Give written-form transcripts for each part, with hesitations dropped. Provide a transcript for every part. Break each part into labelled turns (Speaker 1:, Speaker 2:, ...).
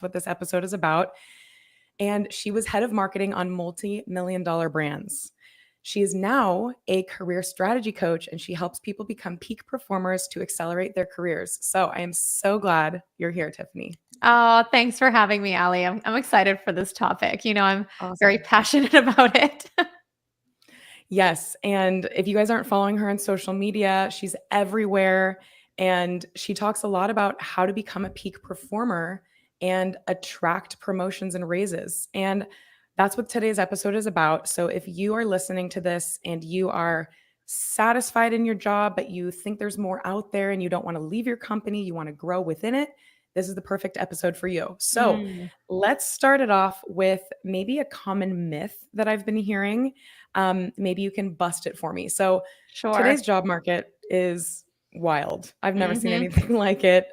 Speaker 1: what this episode is about. And she was head of marketing on multi-million dollar brands. She is now a career strategy coach and she helps people become peak performers to accelerate their careers. So I am so glad you're here, Tiffany.
Speaker 2: Oh, thanks for having me, Allie. I'm excited for this topic. I'm very
Speaker 1: Awesome.
Speaker 2: passionate about it.
Speaker 1: Yes. And if you guys aren't following her on social media, she's everywhere. And she talks a lot about how to become a peak performer and attract promotions and raises. And that's what today's episode is about. So if you are listening to this and you are satisfied in your job, but you think there's more out there and you don't want to leave your company, you want to grow within it, this is the perfect episode for you. So
Speaker 2: Mm,
Speaker 1: let's start it off with maybe a common myth that I've been hearing. Maybe you can bust it for me. So
Speaker 2: sure.
Speaker 1: today's job market is wild. I've never seen
Speaker 2: Hmm.
Speaker 1: anything like it.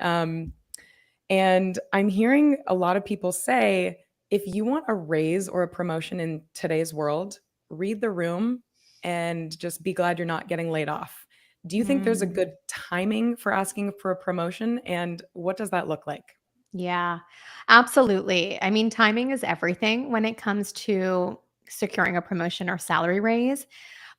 Speaker 1: And I'm hearing a lot of people say, if you want a raise or a promotion in today's world, read the room and just be glad you're not getting laid off. Do you think there's a
Speaker 2: Mm,
Speaker 1: good timing for asking for a promotion? And what does that look like?
Speaker 2: yeah, absolutely. I mean, timing is everything when it comes to securing a promotion or salary raise.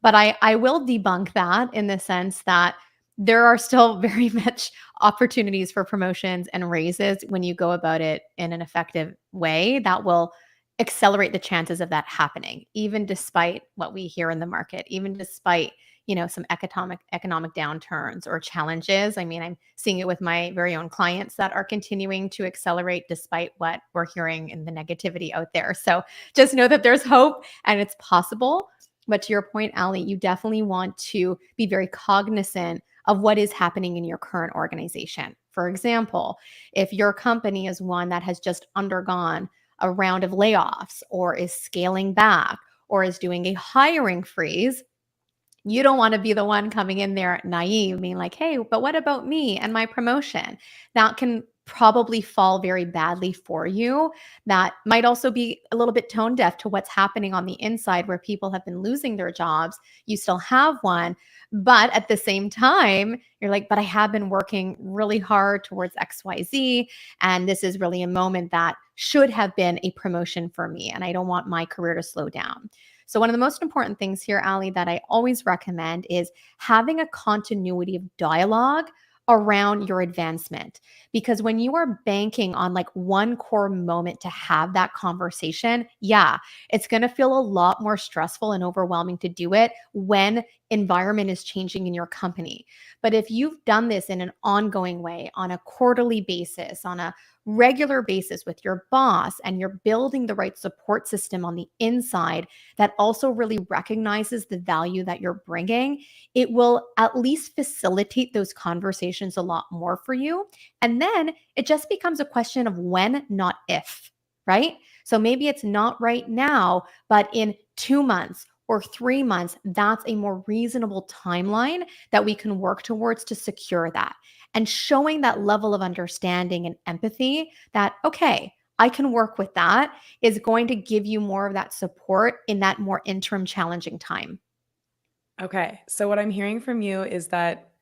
Speaker 2: But I will debunk that in the sense that there are still very much opportunities for promotions and raises when you go about it in an effective way that will accelerate the chances of that happening, even despite what we hear in the market, even despite some economic downturns or challenges. I mean, I'm seeing it with my very own clients that are continuing to accelerate despite what we're hearing in the negativity out there. So just know that there's hope and it's possible. But to your point, Allie, you definitely want to be very cognizant of what is happening in your current organization. For example, if your company is one that has just undergone a round of layoffs or is scaling back or is doing a hiring freeze, you don't want to be the one coming in there naive, being like, hey, but what about me and my promotion? That can probably fall very badly for you. That might also be a little bit tone deaf to what's happening on the inside where people have been losing their jobs. You still have one. But at the same time, you're like, but I have been working really hard towards XYZ. And this is really a moment that should have been a promotion for me. And I don't want my career to slow down. So, one of the most important things here, Ali, that I always recommend is having a continuity of dialogue around your advancement. Because when you are banking on like one core moment to have that conversation, yeah, it's going to feel a lot more stressful and overwhelming to do it when environment is changing in your company. But if you've done this in an ongoing way, on a quarterly basis, on a regular basis with your boss, and you're building the right support system on the inside, that also really recognizes the value that you're bringing, it will at least facilitate those conversations a lot more for you. And then it just becomes a question of when, not if, right? So maybe it's not right now, but in 2 months or 3 months, that's a more reasonable timeline that we can work towards to secure that. And showing that level of understanding and empathy that, okay, I can work with that, is going to give you more of that support in that more interim challenging time.
Speaker 1: Okay. So, what I'm hearing from you is that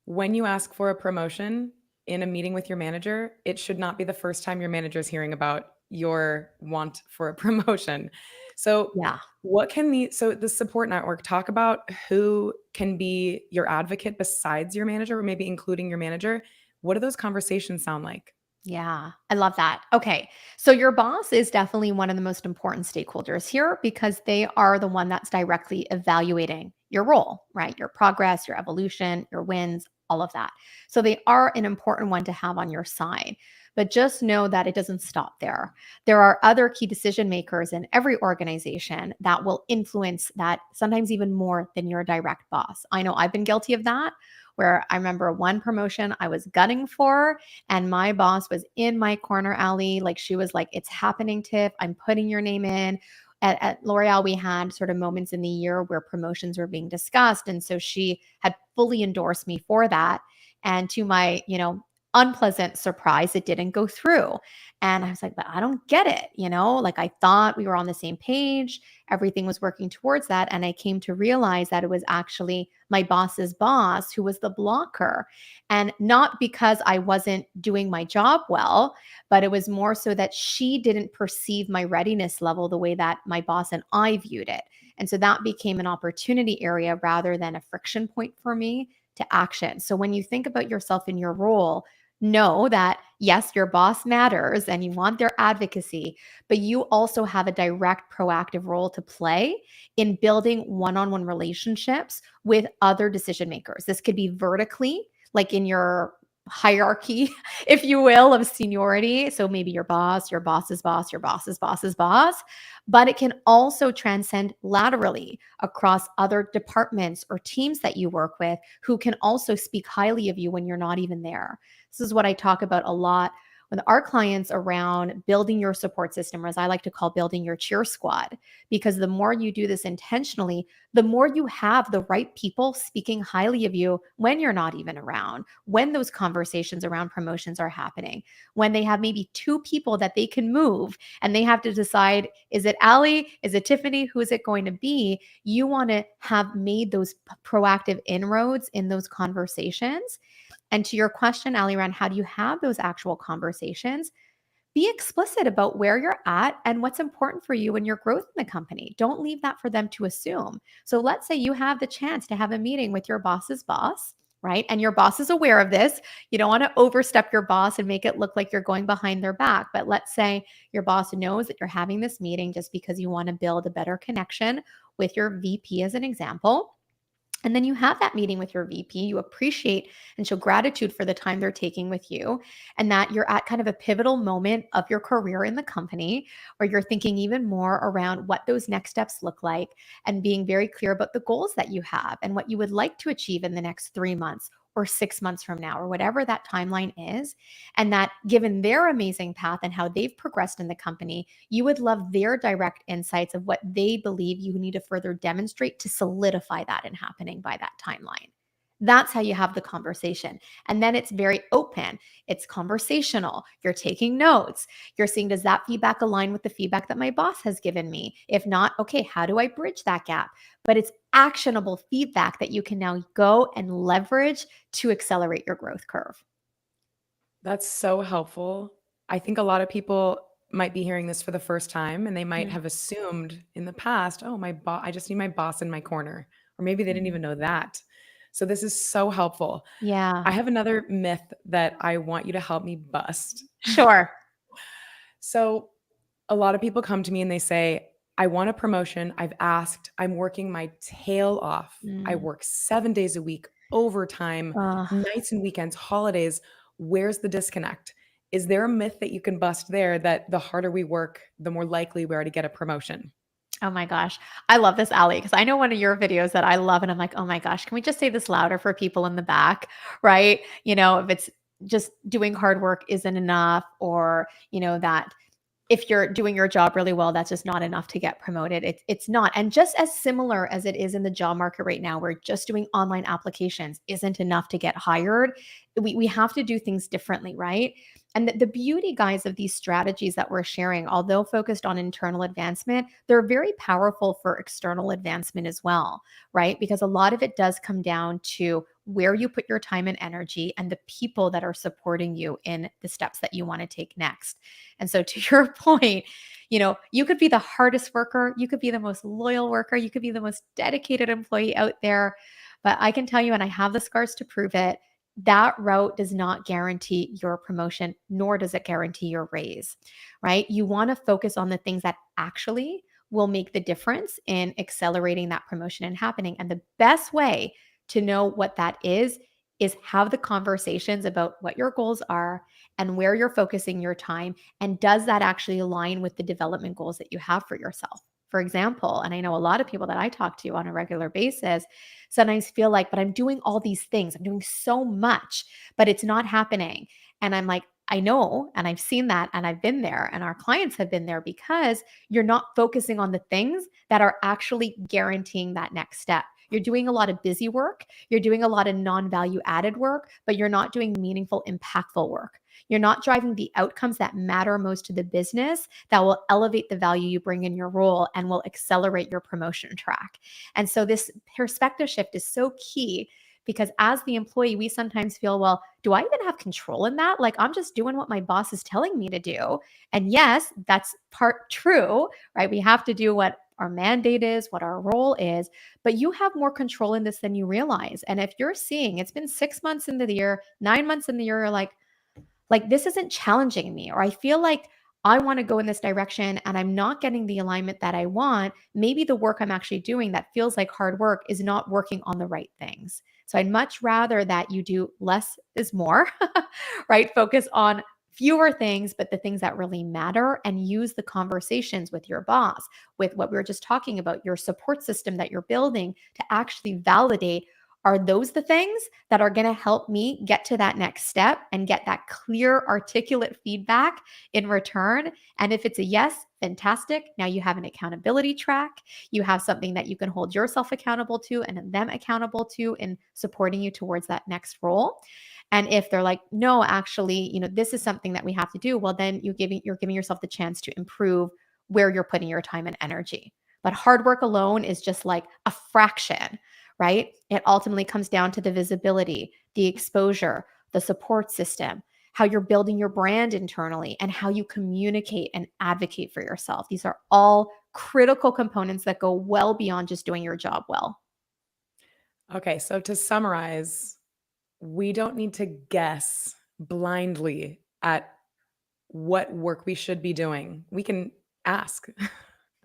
Speaker 1: when you ask for a promotion in a meeting with your manager, it should not be the first time your manager is hearing about your want for a promotion. So,
Speaker 2: Yeah.
Speaker 1: the support network, talk about who can be your advocate besides your manager, or maybe including your manager. What do those conversations sound like?
Speaker 2: Yeah, I love that. Okay. So your boss is definitely one of the most important stakeholders here because they are the one that's directly evaluating your role, right? Your progress, your evolution, your wins, all of that. So they are an important one to have on your side. But just know that it doesn't stop there. There are other key decision makers in every organization that will influence that sometimes even more than your direct boss. I know I've been guilty of that, where I remember one promotion I was gunning for and my boss was in my corner, alley. Like she was like, it's happening, Tiff. I'm putting your name in. At L'Oreal, we had sort of moments in the year where promotions were being discussed. And so she had fully endorsed me for that. And to my, unpleasant surprise it didn't go through. And I was like, but I don't get it. Like I thought we were on the same page, everything was working towards that. And I came to realize that it was actually my boss's boss who was the blocker. And not because I wasn't doing my job well, but it was more so that she didn't perceive my readiness level the way that my boss and I viewed it. And so that became an opportunity area rather than a friction point for me to action. So when you think about yourself in your role, know that yes, your boss matters and you want their advocacy, but you also have a direct proactive role to play in building one-on-one relationships with other decision makers. This could be vertically, like in your hierarchy, if you will, of seniority. So maybe your boss, your boss's boss, your boss's boss's boss, but it can also transcend laterally across other departments or teams that you work with who can also speak highly of you when you're not even there. This is what I talk about a lot with our clients around building your support system, or as I like to call building your cheer squad, because the more you do this intentionally, the more you have the right people speaking highly of you when you're not even around, when those conversations around promotions are happening, when they have maybe two people that they can move and they have to decide, is it Allie? Is it Tiffany? Who is it going to be? You want to have made those proactive inroads in those conversations. And to your question, Ali, around how do you have those actual conversations? Be explicit about where you're at and what's important for you and your growth in the company. Don't leave that for them to assume. So let's say you have the chance to have a meeting with your boss's boss, right? And your boss is aware of this. You don't want to overstep your boss and make it look like you're going behind their back. But let's say your boss knows that you're having this meeting just because you want to build a better connection with your VP, as an example. And then you have that meeting with your VP, you appreciate and show gratitude for the time they're taking with you, and that you're at kind of a pivotal moment of your career in the company where you're thinking even more around what those next steps look like and being very clear about the goals that you have and what you would like to achieve in the next 3 months or 6 months from now, or whatever that timeline is. And that given their amazing path and how they've progressed in the company, you would love their direct insights of what they believe you need to further demonstrate to solidify that in happening by that timeline. That's how you have the conversation. And then it's very open. It's conversational. You're taking notes. You're seeing, does that feedback align with the feedback that my boss has given me? If not, okay, how do I bridge that gap? But it's actionable feedback that you can now go and leverage to accelerate your growth curve.
Speaker 1: That's so helpful. I think a lot of people might be hearing this for the first time and they might
Speaker 2: Mm,
Speaker 1: have assumed in the past, oh, my boss, I just need my boss in my corner. Or maybe they didn't
Speaker 2: mm.
Speaker 1: even know that. So this is so helpful.
Speaker 2: Yeah,
Speaker 1: I have another myth that I want you to help me bust.
Speaker 2: sure.
Speaker 1: So a lot of people come to me and they say, I want a promotion. I've asked, I'm working my tail off. I
Speaker 2: Mm.
Speaker 1: work 7 days a week, overtime,
Speaker 2: Ugh.
Speaker 1: nights and weekends, holidays. Where's the disconnect? Is there a myth that you can bust there that the harder we work, the more likely we are to get a promotion?
Speaker 2: Oh my gosh. I love this, Ali, because I know one of your videos that I love, and I'm like, oh my gosh, can we just say this louder for people in the back? Right? If it's just doing hard work isn't enough, or, that if you're doing your job really well, that's just not enough to get promoted. It's not. And just as similar as it is in the job market right now, where just doing online applications isn't enough to get hired, we have to do things differently, right? And the beauty, guys, of these strategies that we're sharing, although focused on internal advancement, they're very powerful for external advancement as well, right? Because a lot of it does come down to where you put your time and energy and the people that are supporting you in the steps that you want to take next. And so, to your point, you could be the hardest worker, you could be the most loyal worker, you could be the most dedicated employee out there. But I can tell you, and I have the scars to prove it, that route does not guarantee your promotion, nor does it guarantee your raise, right? You want to focus on the things that actually will make the difference in accelerating that promotion and happening. And the best way to know what that is have the conversations about what your goals are and where you're focusing your time. And does that actually align with the development goals that you have for yourself? For example, and I know a lot of people that I talk to on a regular basis sometimes feel like, but I'm doing all these things, I'm doing so much, but it's not happening. And I'm like, I know, and I've seen that, and I've been there, and our clients have been there, because you're not focusing on the things that are actually guaranteeing that next step. You're doing a lot of busy work, you're doing a lot of non-value added work, but you're not doing meaningful, impactful work. You're not driving the outcomes that matter most to the business that will elevate the value you bring in your role and will accelerate your promotion track. And so this perspective shift is so key because as the employee, we sometimes feel, well, do I even have control in that? Like, I'm just doing what my boss is telling me to do. And yes, that's part true, right? We have to do what our mandate is, what our role is, but you have more control in this than you realize. And if you're seeing it's been 6 months into the year, 9 months in the year, you're like this isn't challenging me, or I feel like I want to go in this direction and I'm not getting the alignment that I want. Maybe the work I'm actually doing that feels like hard work is not working on the right things. So I'd much rather that you do less is more, right? Focus on fewer things, but the things that really matter, and use the conversations with your boss, with what we were just talking about, your support system that you're building to actually validate, are those the things that are going to help me get to that next step and get that clear, articulate feedback in return? And if it's a yes, fantastic. Now you have an accountability track. You have something that you can hold yourself accountable to and them accountable to in supporting you towards that next role. And if they're like, no, actually, this is something that we have to do, well, then you're giving yourself the chance to improve where you're putting your time and energy. But hard work alone is just like a fraction, right? It ultimately comes down to the visibility, the exposure, the support system, how you're building your brand internally, and how you communicate and advocate for yourself. These are all critical components that go well beyond just doing your job well.
Speaker 1: Okay, so to summarize, we don't need to guess blindly at what work we should be doing. We can ask.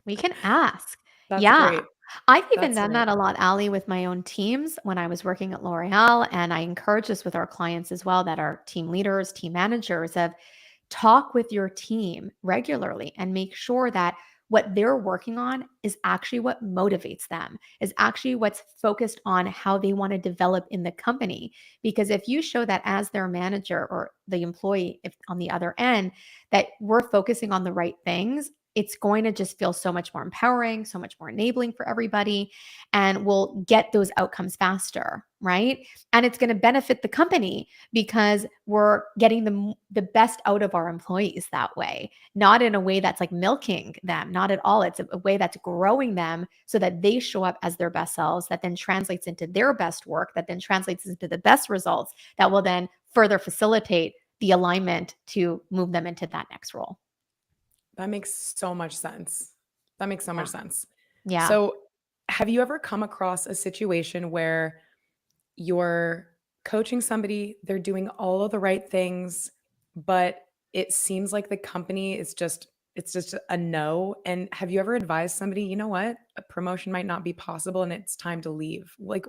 Speaker 2: We can ask.
Speaker 1: That's
Speaker 2: Yeah.
Speaker 1: great.
Speaker 2: I've even
Speaker 1: That's
Speaker 2: done
Speaker 1: great.
Speaker 2: that a lot, Ali, with my own teams when I was working at L'Oreal. And I encourage this with our clients as well, that are team leaders, team managers, of talk with your team regularly and make sure that what they're working on is actually what motivates them, is actually what's focused on how they want to develop in the company. Because if you show that as their manager or the employee, if on the other end, that we're focusing on the right things, it's going to just feel so much more empowering, so much more enabling for everybody, and we'll get those outcomes faster, right? And it's going to benefit the company because we're getting the best out of our employees that way, not in a way that's like milking them, not at all. It's a way that's growing them so that they show up as their best selves, that then translates into their best work, that then translates into the best results that will then further facilitate the alignment to move them into that next role.
Speaker 1: That makes so much sense. That makes so much
Speaker 2: Yeah.
Speaker 1: sense.
Speaker 2: Yeah.
Speaker 1: So, have you ever come across a situation where you're coaching somebody, they're doing all of the right things, but it seems like the company is just it's just a no? And have you ever advised somebody, you know what, a promotion might not be possible and it's time to leave? Like,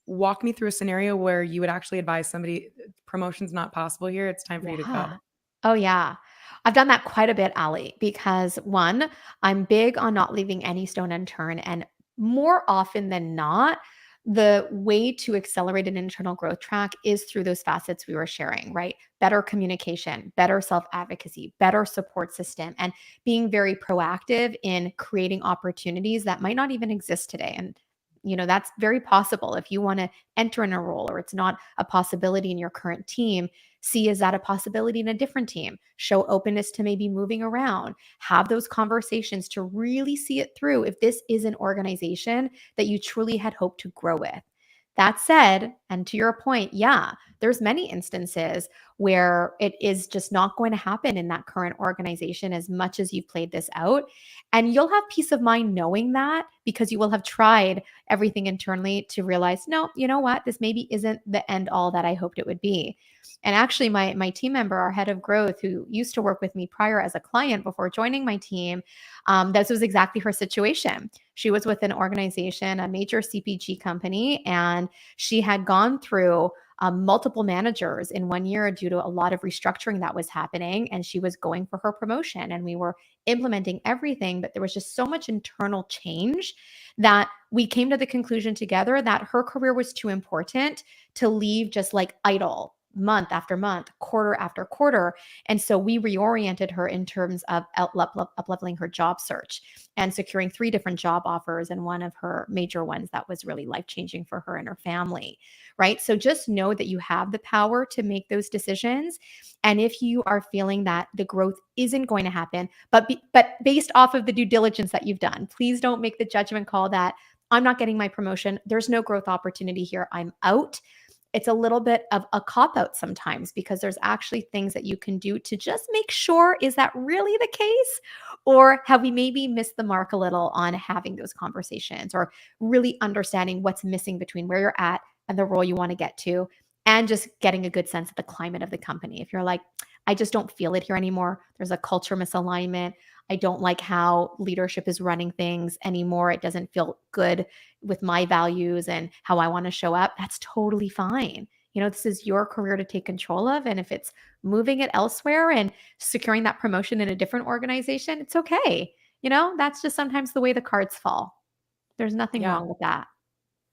Speaker 1: walk me through a scenario where you would actually advise somebody, promotion's not possible here, it's time for you to
Speaker 2: Yeah.
Speaker 1: go.
Speaker 2: Oh, yeah. I've done that quite a bit, Ali, because one, I'm big on not leaving any stone unturned. And more often than not, the way to accelerate an internal growth track is through those facets we were sharing, right? Better communication, better self advocacy, better support system, and being very proactive in creating opportunities that might not even exist today. And that's very possible if you want to enter in a role or it's not a possibility in your current team. See, is that a possibility in a different team? Show openness to maybe moving around. Have those conversations to really see it through if this is an organization that you truly had hoped to grow with. That said, and to your point, yeah, there's many instances where it is just not going to happen in that current organization as much as you've played this out. And you'll have peace of mind knowing that because you will have tried everything internally to realize, no, you know what, this maybe isn't the end all that I hoped it would be. And actually, my team member, our head of growth, who used to work with me prior as a client before joining my team, this was exactly her situation. She was with an organization, a major CPG company, and she had gone through multiple managers in 1 year due to a lot of restructuring that was happening. And she was going for her promotion, and we were implementing everything, but there was just so much internal change that we came to the conclusion together that her career was too important to leave just like idle month after month, quarter after quarter. And so we reoriented her in terms of up-leveling her job search and securing 3 different job offers, and one of her major ones that was really life-changing for her and her family, right? So just know that you have the power to make those decisions. And if you are feeling that the growth isn't going to happen, but based off of the due diligence that you've done, please don't make the judgment call that I'm not getting my promotion. There's no growth opportunity here. I'm out. It's a little bit of a cop out sometimes, because there's actually things that you can do to just make sure, is that really the case? Or have we maybe missed the mark a little on having those conversations, or really understanding what's missing between where you're at and the role you want to get to, and just getting a good sense of the climate of the company. If you're like, I just don't feel it here anymore, there's a culture misalignment, I don't like how leadership is running things anymore, it doesn't feel good with my values and how I want to show up, that's totally fine. This is your career to take control of. And if it's moving it elsewhere and securing that promotion in a different organization, it's okay. That's just sometimes the way the cards fall. There's nothing
Speaker 1: Yeah.
Speaker 2: wrong with that.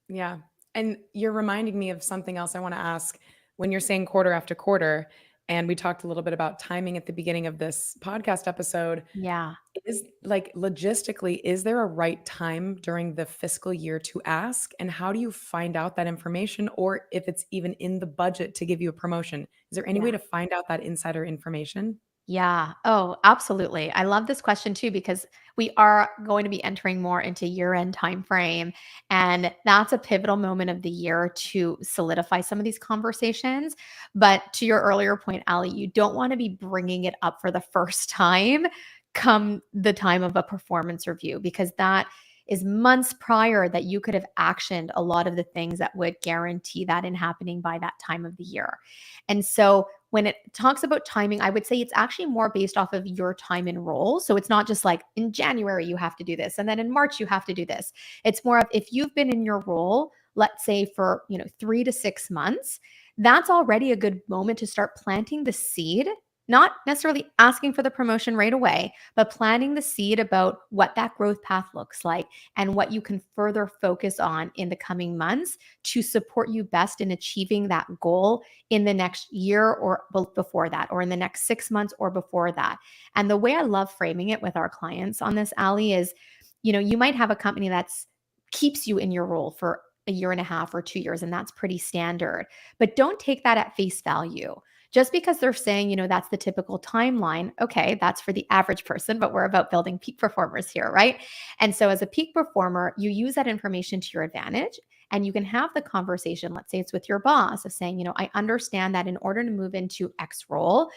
Speaker 1: Yeah. And you're reminding me of something else I want to ask. When you're saying quarter after quarter, and we talked a little bit about timing at the beginning of this podcast episode,
Speaker 2: Yeah.
Speaker 1: is like logistically, is there a right time during the fiscal year to ask? And how do you find out that information? Or if it's even in the budget to give you a promotion, is there any way
Speaker 2: Yeah.
Speaker 1: to find out that insider information?
Speaker 2: Yeah. Oh, absolutely. I love this question too, because we are going to be entering more into year-end time frame, and that's a pivotal moment of the year to solidify some of these conversations. But to your earlier point, Ali, you don't want to be bringing it up for the first time come the time of a performance review, because that is months prior that you could have actioned a lot of the things that would guarantee that in happening by that time of the year. And so when it talks about timing, I would say it's actually more based off of your time and role. So it's not just like in January you have to do this, and then in March you have to do this. It's more of, if you've been in your role, let's say for 3 to 6 months, that's already a good moment to start planting the seed. Not necessarily asking for the promotion right away, but planting the seed about what that growth path looks like and what you can further focus on in the coming months to support you best in achieving that goal in the next year, or before that, or in the next 6 months or before that. And the way I love framing it with our clients on this, Ali, is you might have a company that's keeps you in your role for a year and a half or 2 years, and that's pretty standard. But don't take that at face value. Just because they're saying, that's the typical timeline, okay, that's for the average person, but we're about building peak performers here, right? And so as a peak performer, you use that information to your advantage, and you can have the conversation, let's say it's with your boss, of saying, I understand that in order to move into X role,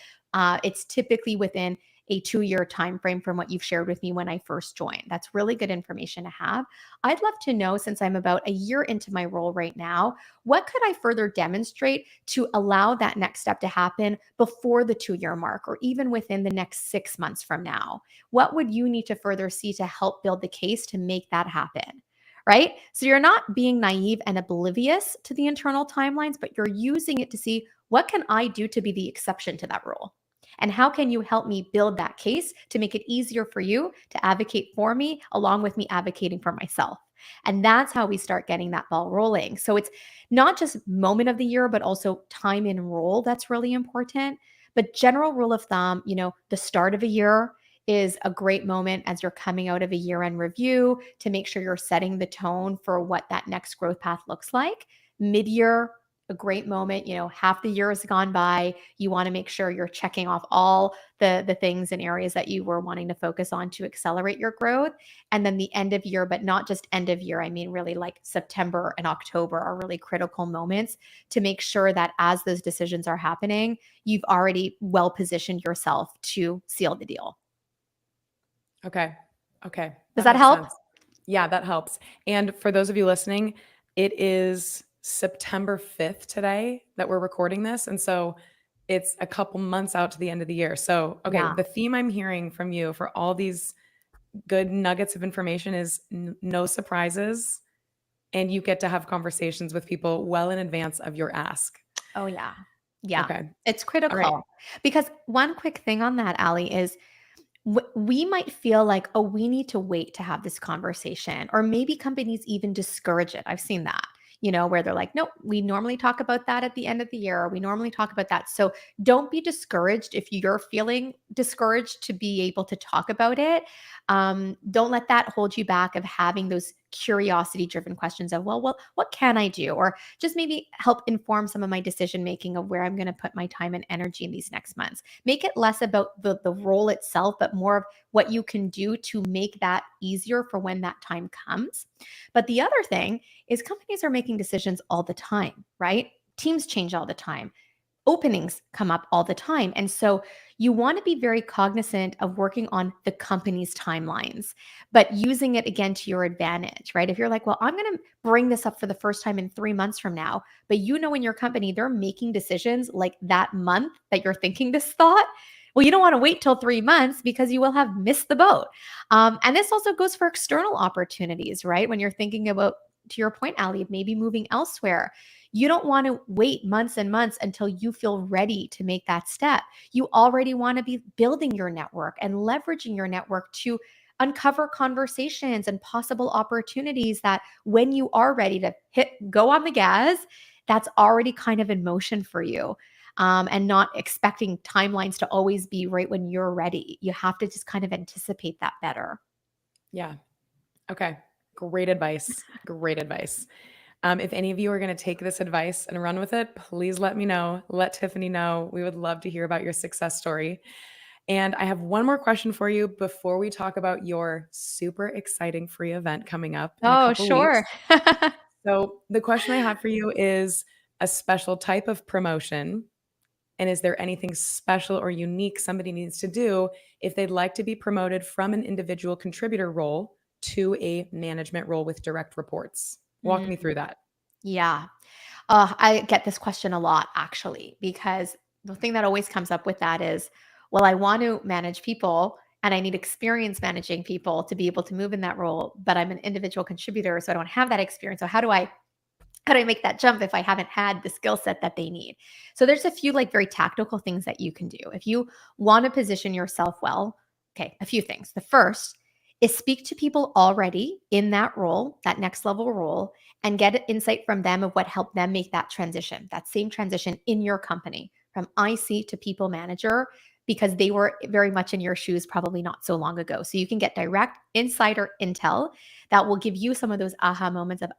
Speaker 2: it's typically within a 2-year time frame from what you've shared with me when I first joined. That's really good information to have. I'd love to know, since I'm about a year into my role right now, what could I further demonstrate to allow that next step to happen before the 2-year mark, or even within the next 6 months from now? What would you need to further see to help build the case to make that happen? Right? So you're not being naive and oblivious to the internal timelines, but you're using it to see, what can I do to be the exception to that rule? And how can you help me build that case to make it easier for you to advocate for me, along with me advocating for myself? And that's how we start getting that ball rolling. So it's not just moment of the year, but also time and role that's really important. But general rule of thumb, the start of a year is a great moment as you're coming out of a year-end review to make sure you're setting the tone for what that next growth path looks like. Mid-year, a great moment. Half the year has gone by. You want to make sure you're checking off all the things and areas that you were wanting to focus on to accelerate your growth. And then the end of year, but not just end of year, I mean really like September and October are really critical moments to make sure that as those decisions are happening, you've already well positioned yourself to seal the deal.
Speaker 1: Okay. Okay.
Speaker 2: Does
Speaker 1: That
Speaker 2: that
Speaker 1: makes
Speaker 2: help?
Speaker 1: sense. Yeah, that helps. And for those of you listening, it is September 5th today that we're recording this. And so it's a couple months out to the end of the year. So, okay,
Speaker 2: Yeah.
Speaker 1: the theme I'm hearing from you for all these good nuggets of information is no surprises. And you get to have conversations with people well in advance of your ask.
Speaker 2: Oh, yeah. Yeah.
Speaker 1: Okay.
Speaker 2: It's
Speaker 1: All right.
Speaker 2: critical, because one quick thing on that, Ali, is we might feel like, oh, we need to wait to have this conversation, or maybe companies even discourage it. I've seen that. where they're like, nope, we normally talk about that at the end of the year, or we normally talk about that. So don't be discouraged if you're feeling discouraged to be able to talk about it. Don't let that hold you back of having those curiosity driven questions of, well, what can I do? Or just maybe help inform some of my decision making of where I'm going to put my time and energy in these next months. Make it less about the role itself, but more of what you can do to make that easier for when that time comes. But the other thing is companies are making decisions all the time, right? Teams change all the time. Openings come up all the time. And so you want to be very cognizant of working on the company's timelines, but using it again to your advantage, right? If you're like, well, I'm going to bring this up for the first time in 3 months from now, but in your company, they're making decisions like that month that you're thinking this thought. Well, you don't want to wait till 3 months because you will have missed the boat. And this also goes for external opportunities, right? When you're thinking about, to your point, Ali, maybe moving elsewhere, you don't want to wait months and months until you feel ready to make that step. You already want to be building your network and leveraging your network to uncover conversations and possible opportunities that when you are ready to go on the gas, that's already kind of in motion for you. And not expecting timelines to always be right when you're ready. You have to just kind of anticipate that better.
Speaker 1: Yeah. Okay. Great advice. Great advice. If any of you are going to take this advice and run with it, please let me know. Let Tiffany know. We would love to hear about your success story. And I have one more question for you before we talk about your super exciting free event coming up in a
Speaker 2: Oh,
Speaker 1: couple weeks.
Speaker 2: sure.
Speaker 1: So, the question I have for you is a special type of promotion. And is there anything special or unique somebody needs to do if they'd like to be promoted from an individual contributor role to a management role with direct reports? Walk
Speaker 2: Mm,
Speaker 1: me through that.
Speaker 2: yeah. I get this question a lot actually, because the thing that always comes up with that is, well, I want to manage people and I need experience managing people to be able to move in that role, but I'm an individual contributor, so I don't have that experience. So how do I make that jump if I haven't had the skill set that they need? So there's a few like very tactical things that you can do. If you want to position yourself well, okay, a few things. The first is speak to people already in that role, that next level role, and get insight from them of what helped them make that same transition in your company from IC to people manager, because they were very much in your shoes probably not so long ago. So you can get direct insider intel that will give you some of those aha moments of,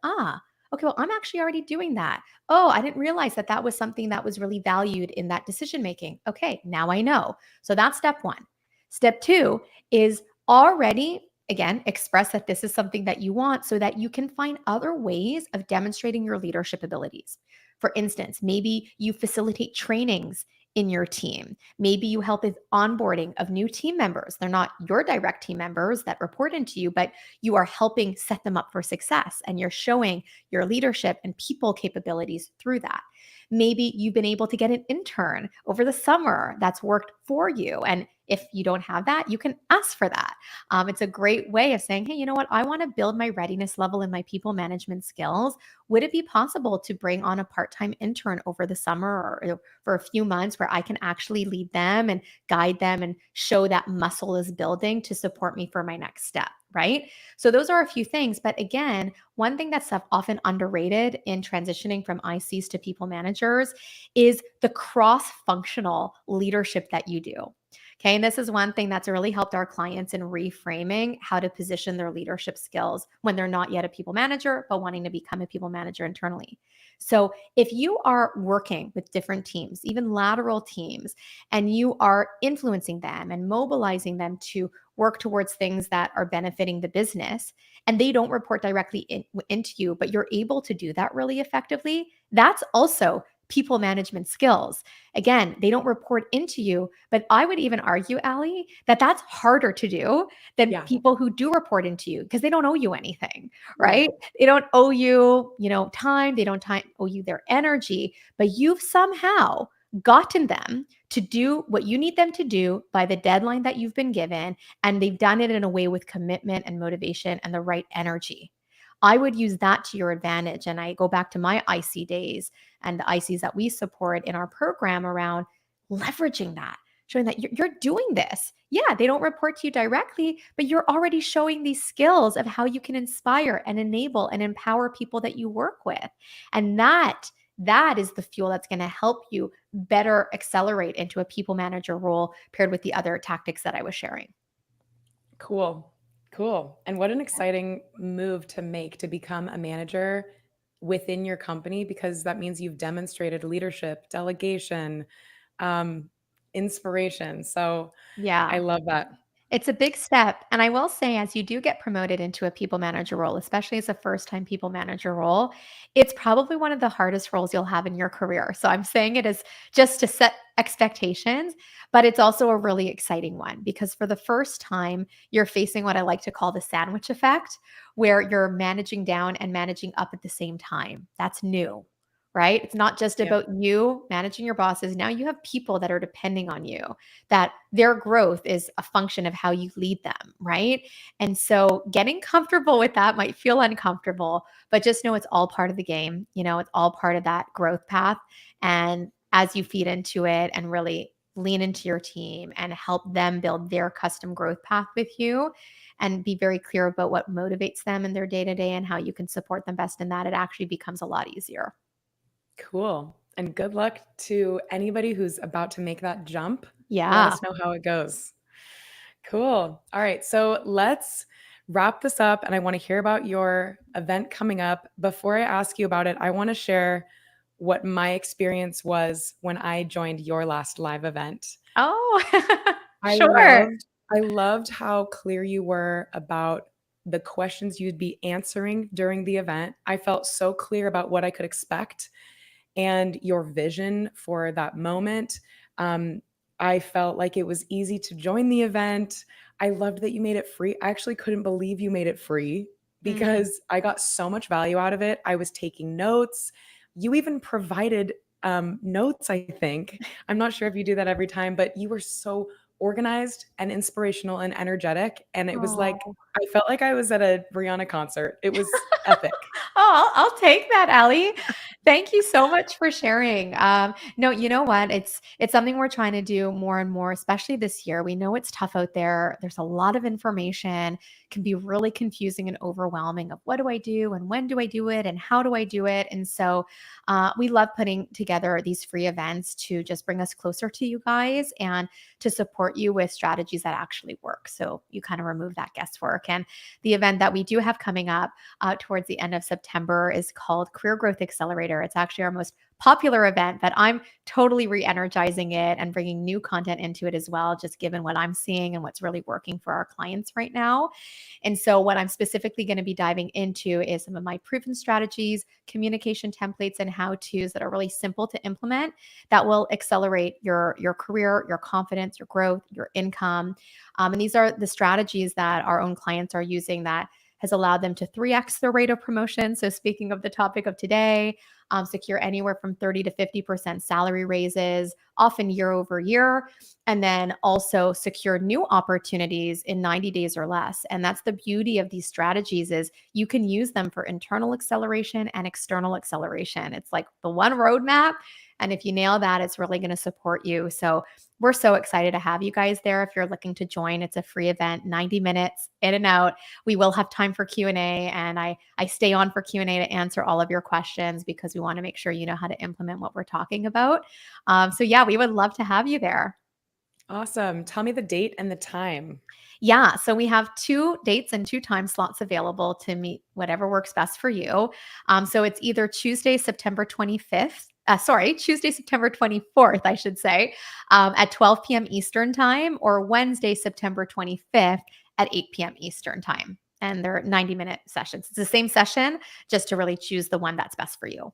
Speaker 2: okay, well, I'm actually already doing that. Oh, I didn't realize that that was something that was really valued in that decision making. Okay, now I know. So that's step one. Step two is already, again, express that this is something that you want so that you can find other ways of demonstrating your leadership abilities. For instance, maybe you facilitate trainings in your team. Maybe you help with onboarding of new team members. They're not your direct team members that report into you, but you are helping set them up for success and you're showing your leadership and people capabilities through that. Maybe you've been able to get an intern over the summer that's worked for you. And if you don't have that, you can ask for that. It's a great way of saying, hey, you know what? I want to build my readiness level and my people management skills. Would it be possible to bring on a part time intern over the summer or for a few months where I can actually lead them and guide them and show that muscle is building to support me for my next step? Right. So, those are a few things. But again, one thing that's often underrated in transitioning from ICs to people managers is the cross functional leadership that you do. Okay. And this is one thing that's really helped our clients in reframing how to position their leadership skills when they're not yet a people manager, but wanting to become a people manager internally. So if you are working with different teams, even lateral teams, and you are influencing them and mobilizing them to work towards things that are benefiting the business, and they don't report directly into you, but you're able to do that really effectively, that's also people management skills. Again, they don't report into you, but I would even argue, Ali, that that's harder to do than
Speaker 1: Yeah.
Speaker 2: people who do report into you because they don't owe you anything,
Speaker 1: Right.
Speaker 2: right? They don't owe you, time. They don't owe you their energy, but you've somehow gotten them to do what you need them to do by the deadline that you've been given, and they've done it in a way with commitment and motivation and the right energy. I would use that to your advantage. And I go back to my IC days and the ICs that we support in our program around leveraging that, showing that you're doing this. Yeah, they don't report to you directly, but you're already showing these skills of how you can inspire and enable and empower people that you work with. And that is the fuel that's going to help you better accelerate into a people manager role paired with the other tactics that I was sharing.
Speaker 1: Cool. Cool. And what an exciting move to make to become a manager within your company, because that means you've demonstrated leadership, delegation, um, inspiration. So I
Speaker 2: Yeah.
Speaker 1: love that.
Speaker 2: It's a big step. And I will say, as you do get promoted into a people manager role, especially as a first time people manager role, it's probably one of the hardest roles you'll have in your career. So I'm saying it as just to set expectations, but it's also a really exciting one because for the first time, you're facing what I like to call the sandwich effect, where you're managing down and managing up at the same time. That's new. Right? It's not just
Speaker 1: Yep.
Speaker 2: about you managing your bosses. Now you have people that are depending on you, that their growth is a function of how you lead them, right? And so getting comfortable with that might feel uncomfortable, but just know it's all part of the game. It's all part of that growth path. And as you feed into it and really lean into your team and help them build their custom growth path with you and be very clear about what motivates them in their day to day and how you can support them best in that, it actually becomes a lot easier.
Speaker 1: Cool. And good luck to anybody who's about to make that jump. Let
Speaker 2: Yeah.
Speaker 1: us know how it goes. Cool. All right. So let's wrap this up. And I want to hear about your event coming up. Before I ask you about it, I want to share what my experience was when I joined your last live event.
Speaker 2: Oh,
Speaker 1: I
Speaker 2: sure.
Speaker 1: loved I loved how clear you were about the questions you'd be answering during the event. I felt so clear about what I could expect and your vision for that moment. Um, I felt like it was easy to join the event. I loved that you made it free. I actually couldn't believe you made it free
Speaker 2: Mm.
Speaker 1: because I got so much value out of it. I was taking notes. You even provided notes, I think. I'm not sure if you do that every time, but you were so organized and inspirational and energetic. And it was like,
Speaker 2: Oh.
Speaker 1: I felt like I was at a Rihanna concert. It was epic.
Speaker 2: Oh, I'll take that, Allie. Thank you so much for sharing. No, you know what? It's something we're trying to do more and more, especially this year. We know it's tough out there. There's a lot of information, can be really confusing and overwhelming of what do I do and when do I do it and how do I do it. And so we love putting together these free events to just bring us closer to you guys and to support you with strategies that actually work. So you kind of remove that guesswork. And the event that we do have coming up towards the end of September is called Career Growth Accelerator. It's actually our most popular event, but I'm totally re energizing it and bringing new content into it as well, just given what I'm seeing and what's really working for our clients right now. And so, what I'm specifically going to be diving into is some of my proven strategies, communication templates, and how to's that are really simple to implement that will accelerate your career, your confidence, your growth, your income. And these are the strategies that our own clients are using that has allowed them to 3x their rate of promotion. So, speaking of the topic of today, secure anywhere from 30 to 50% salary raises, often year over year, and then also secure new opportunities in 90 days or less. And that's the beauty of these strategies is you can use them for internal acceleration and external acceleration. It's like the one roadmap. And if you nail that, it's really going to support you. So we're so excited to have you guys there. If you're looking to join, it's a free event, 90 minutes in and out. We will have time for Q&A, and I stay on for Q&A to answer all of your questions because we want to make sure you know how to implement what we're talking about. So yeah, we would love to have you there.
Speaker 1: Awesome. Tell me the date and the time.
Speaker 2: Yeah, so we have 2 dates and 2 time slots available to meet whatever works best for you. So it's either Tuesday, September 24th, I should say, at 12 p.m. Eastern time, or Wednesday, September 25th at 8 p.m. Eastern time. And they're 90-minute sessions. It's the same session, just to really choose the one that's best for you.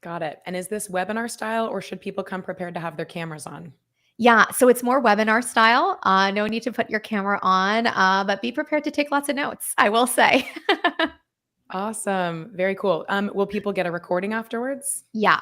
Speaker 1: Got it. And is this webinar style or should people come prepared to have their cameras on?
Speaker 2: Yeah, so it's more webinar style. No need to put your camera on, but be prepared to take lots of notes, I will say.
Speaker 1: Awesome. Very cool. Will people get a recording afterwards?
Speaker 2: Yeah,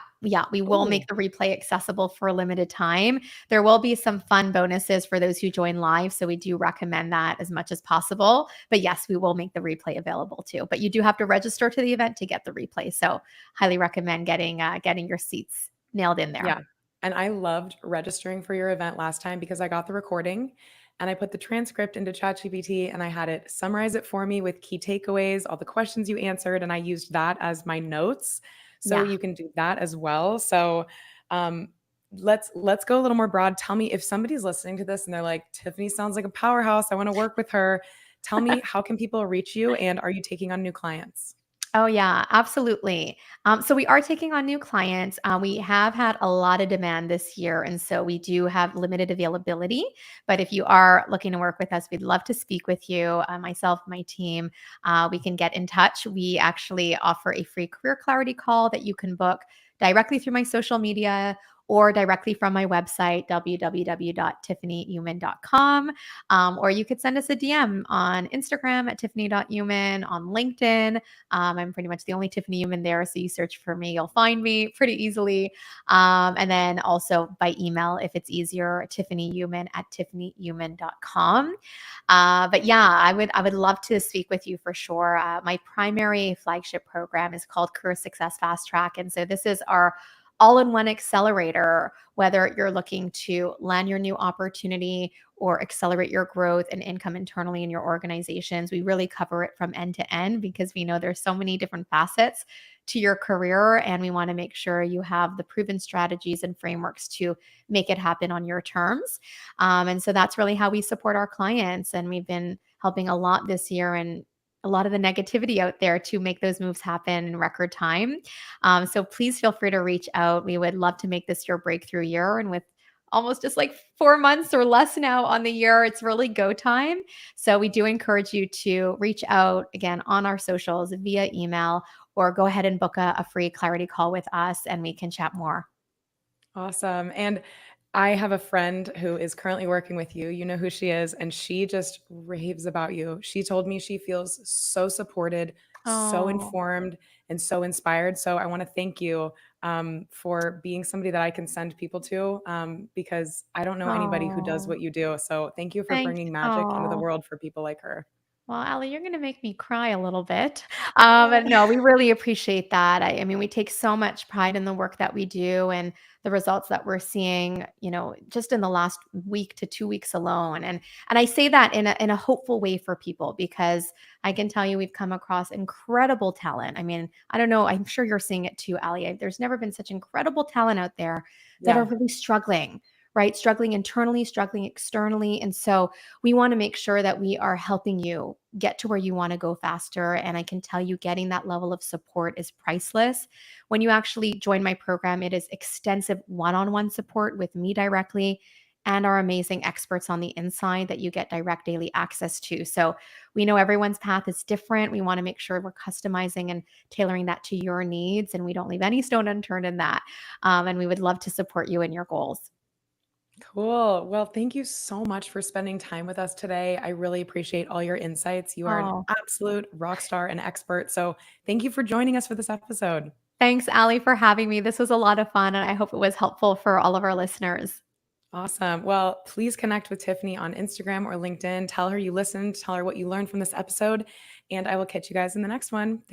Speaker 2: we will make
Speaker 1: Oh,
Speaker 2: the replay accessible for a limited time. There will be some fun bonuses for those who join live, so we do recommend that as much as possible. But yes, we will make the replay available too. But you do have to register to the event to get the replay. So highly recommend getting your seats nailed in there.
Speaker 1: yeah. And I loved registering for your event last time because I got the recording and I put the transcript into ChatGPT and I had it summarize it for me with key takeaways, all the questions you answered, and I used that as my notes. So
Speaker 2: Yeah.
Speaker 1: you can do that as well. So um, let's go a little more broad. Tell me if somebody's listening to this and they're like, Tiffany sounds like a powerhouse. I want to work with her. Tell me, how can people reach you, and are you taking on new clients?
Speaker 2: Oh, yeah, absolutely. So we are taking on new clients. We have had a lot of demand this year, and so we do have limited availability. But if you are looking to work with us, we'd love to speak with you. Myself, my team, we can get in touch. We actually offer a free career clarity call that you can book directly through my social media or directly from my website, www.tiffanyuman.com. Or you could send us a DM on Instagram at tiffany.uman, on LinkedIn. I'm pretty much the only Tiffany Uman there. So you search for me, you'll find me pretty easily. And then also by email, if it's easier, tiffanyuman@tiffanyuman.com. But yeah, I would love to speak with you for sure. My primary flagship program is called Career Success Fast Track. And so this is our all-in-one accelerator, whether you're looking to land your new opportunity or accelerate your growth and income internally in your organizations. We really cover it from end to end because we know there's so many different facets to your career, and we want to make sure you have the proven strategies and frameworks to make it happen on your terms. And so that's really how we support our clients. And we've been helping a lot this year, and a lot of the negativity out there to make those moves happen in record time. So please feel free to reach out. We would love to make this your breakthrough year. And with almost just like 4 months or less now on the year, it's really go time. So we do encourage you to reach out again on our socials via email, or go ahead and book a free clarity call with us and we can chat more.
Speaker 1: Awesome. And I have a friend who is currently working with you. You know who she is, and she just raves about you. She told me she feels so supported, so
Speaker 2: Oh,
Speaker 1: informed, and so inspired. So I want to thank you for being somebody that I can send people to, because I don't know anybody who does
Speaker 2: oh,
Speaker 1: what you do. So thank you for
Speaker 2: thank
Speaker 1: bringing magic into the
Speaker 2: oh.
Speaker 1: world for people like her.
Speaker 2: Well, Allie, you're going to make me cry a little bit. But no, we really appreciate that. I mean, we take so much pride in the work that we do and the results that we're seeing, just in the last week to 2 weeks alone. And I say that in a hopeful way for people, because I can tell you we've come across incredible talent. I mean, I don't know, I'm sure you're seeing it too, Allie. There's never been such incredible talent out there that are
Speaker 1: Yeah.
Speaker 2: really struggling, right? Struggling internally, struggling externally. And so we want to make sure that we are helping you get to where you want to go faster. And I can tell you, getting that level of support is priceless. When you actually join my program, it is extensive one on one support with me directly and our amazing experts on the inside that you get direct daily access to. So we know everyone's path is different. We want to make sure we're customizing and tailoring that to your needs, and we don't leave any stone unturned in that. And we would love to support you in your goals.
Speaker 1: Cool. Well, thank you so much for spending time with us today. I really appreciate all your insights. You are an
Speaker 2: Oh,
Speaker 1: absolute rock star and expert. So, thank you for joining us for this episode.
Speaker 2: thanks, Allie, for having me. This was a lot of fun, and I hope it was helpful for all of our listeners.
Speaker 1: Awesome. Well, please connect with Tiffany on Instagram or LinkedIn. Tell her you listened, tell her what you learned from this episode, and I will catch you guys in the next one. Thank